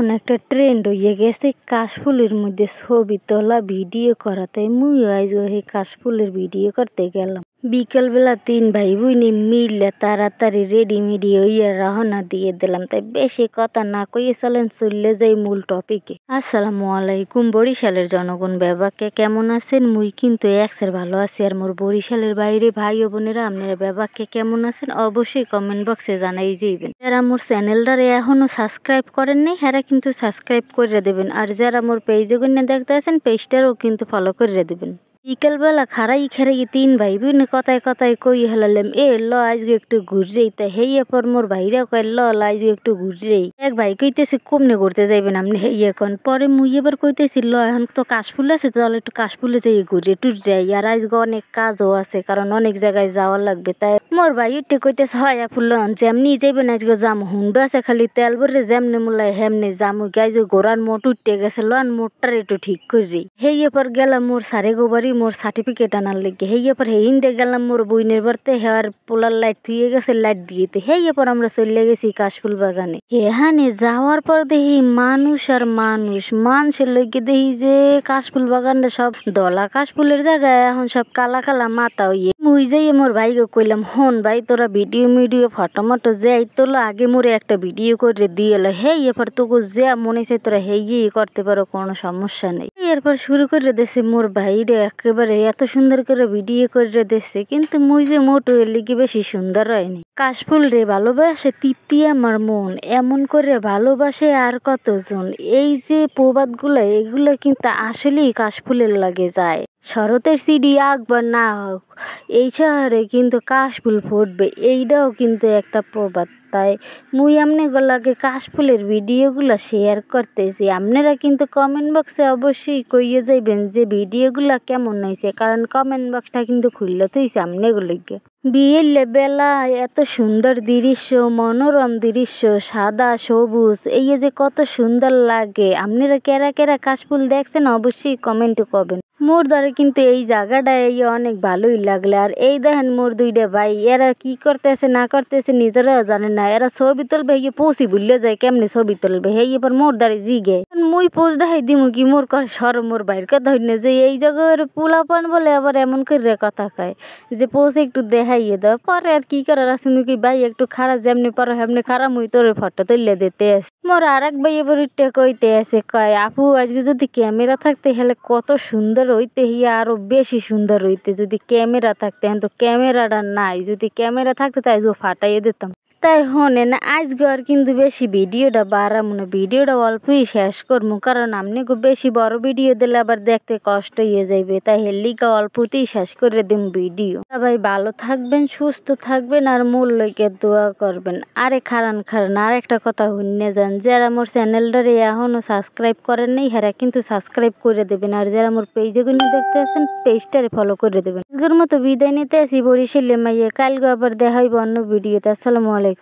এখন একটা ট্রেন্ড হইয়া গেছে কাশফুলের মধ্যে ছবি তোলা ভিডিও করা। তাই মুইও আজ সেই কাশফুলের ভিডিও করতে গেলাম। বিকালবেলা 3 ভাই বোনে মিলে তাড়াতাড়ি রেডি মেডি হইয়া রওনা দিয়ে দিলাম। তাই বেশি কথা না কইয়ে চলেন চলে যাই মূল টপিকে। আসসালামু আলাইকুম বরিশালের জনগণ, বেবাকে কেমন আছেন? মুই কিন্তু একসের ভালো আছি। আর মোর বরিশালের বাইরে ভাই ও বোনেরা আপনারা বেবাকে কেমন আছেন অবশ্যই কমেন্ট বক্সে জানাই যাইবেন। যারা মোর চ্যানেলটারে এখনো সাবস্ক্রাইব করেন নাই হেরা কিন্তু সাবস্ক্রাইব করে দেবেন। আর যারা মোর পেজে গুনে দেখতে আছেন পেজটারও কিন্তু ফলো করে দেবেন। বিকেলবেলা খারাই 3 ভাই বোন কথায় কথায় কই হেলালাম ল আজকে একটু ঘুররেই। তা হেইয়া পর মোর ভাইরা কয় ল আজকে একটু ঘুররেই। এক ভাই কইতেছে কমনে ঘুরতে যাইবেন আপনি হেইয়া এখন। পরে মুই এবার কইতেছি ল এখন তো কাশফুল আছে, চল একটু কাশফুলে যাই ঘুরে টুর যাই। আর আজকে অনেক কাজও আছে কারণ অনেক জায়গায় যাওয়ার লাগবে। তাই মোর ভাই উঠে কইতেছে হয় ফুল যেমনি যাইবেন আজকে যাম, হুন্ডা আছে খালি তেল ভরে যেমনি মুলাই হেমনি যাম। গাইজ ঘোড়ার মোট উঠতে গেছে লন মোটটার একটু ঠিক করি। হেইয়া পর গেলাম মোর সারে গোবারি মোর সার্টিফিকেট আনার লেগে। হেইয়া পর হেইন্দে গেলাম মোর বইনের বাড়তে হেয়ার পোলার লাইট থুয়ে গেছে লাইট দিয়েতে। হেইয়া পর আমরা চলে গেছি কাশফুল বাগানে। এখানে যাওয়ার পর দেখি মানুষ আর মানুষ, মানুষের লেগে দেখি যে কাশফুল বাগানে সব দলা কাশফুলের জায়গায় এখন সব কালা কালা মাথা হইয়ে। মুই যাই মোর ভাইকে কইলাম হন ভাই তোরা ভিডিও ফটো মটো যাই তোলো আগে মোরে একটা ভিডিও করে দিয়ে এলো। হেই এরপর তোকে যে মনে চাই তোরা হেই করতে পারো, কোনো সমস্যা নেই। এরপর শুরু করে দিয়েছে মোর ভাইরে একেবারে এত সুন্দর করে ভিডিও করে দিয়েছে। কিন্তু মুই যে মোটো এর লিগে বেশি সুন্দর হয়নি। কাশফুল রে ভালোবাসে তৃপ্তি আমার মন, এমন করে ভালোবাসে আর কতজন। এই যে প্রবাদগুলো এগুলো কিন্তু আসলেই কাশফুলের লাগে যায়। শরতের সিডি আকবার না হোক এই শহরে কিন্তু কাশফুল ফুটবে, এইটাও কিন্তু একটা প্রবাদ। তাই মুই আমনেগুলাকে কাশফুলের ভিডিওগুলো শেয়ার করতেছি। আপনারা কিন্তু কমেন্ট বক্সে অবশ্যই কইয়ে যাইবেন যে ভিডিওগুলো কেমন হয়েছে, কারণ কমেন্ট বক্সটা কিন্তু খুললে তুইছে আমনেগুলিকে। বিয়ের বেলা এত সুন্দর দৃশ্য, মনোরম দৃশ্য, সাদা সবুজ, এই যে কত সুন্দর লাগে। আপনারা কেরা কেরা কাশফুল দেখছেন অবশ্যই কমেন্টে করবেন। মোর ধরে কিন্তু এই জায়গাটা এই অনেক ভালোই লাগলে। আর এই দেখেন মোর 2টা ভাই এরা কি করতেছে না করতেছে নিজেরাও জানে না। এরা ছবি তুলবে হেয়ে পৌঁছি ভুলে যায় কেমনি ছবি তুলবে। হেই এবার মোর দ্বারে জিগে মুই পোজ দেখাই দিমু কি মোর কর সর মোর বাইর কথা হই না যে এই জায়গার পোলাপান বলে আবার এমন করে কথা কয় যে পৌঁছে একটু দেখাইয়ে দাও। পরে আর কি করার আছে মুই কি ভাই একটু খারাপ যেমনি পারো হেমনি খারাপ মুই তোর ফটো তুললে দিতে আসি। মোর আর এক ভাই এবার উঠতে কইতে আছে কয় আপু আজকে যদি ক্যামেরা থাকতে হলে কত সুন্দর হইতে, হিয়া আরো বেশি সুন্দর হইতে যদি ক্যামেরা থাকতে। এখন তো ক্যামেরাটা নাই, যদি ক্যামেরা থাকতে তাই ফাটাইয়ে দিতাম। তাই হনেন আজকে আর কিন্তু বেশি ভিডিওটা বাড়াবো না, ভিডিওটা অল্পই শেষ করবো। কারণ আপনি বেশি বড় ভিডিও দিলে আবার দেখতে কষ্ট হয়ে যাইবে। তাই হেলিকা অল্পতেই শেষ করে দিন ভিডিও। সবাই ভালো থাকবেন, সুস্থ থাকবেন আর মোর লইকে দোয়া করবেন। আরে খারান আর একটা কথা শুনে যান, যারা মোর চ্যানেলটারে এখনো সাবস্ক্রাইব করেন নাই হেরা কিন্তু সাবস্ক্রাইব করে দেবেন। আর যারা মোর পেজে গুলো দেখতে আছেন পেজটারে ফলো করে দেবেন। আজকের মতো বিদায় নিতে আসি বরিশালে মাইয়া, কালকে আবার দেখা হইব অন্য ভিডিওতে। আসসালামু আলাইকুম।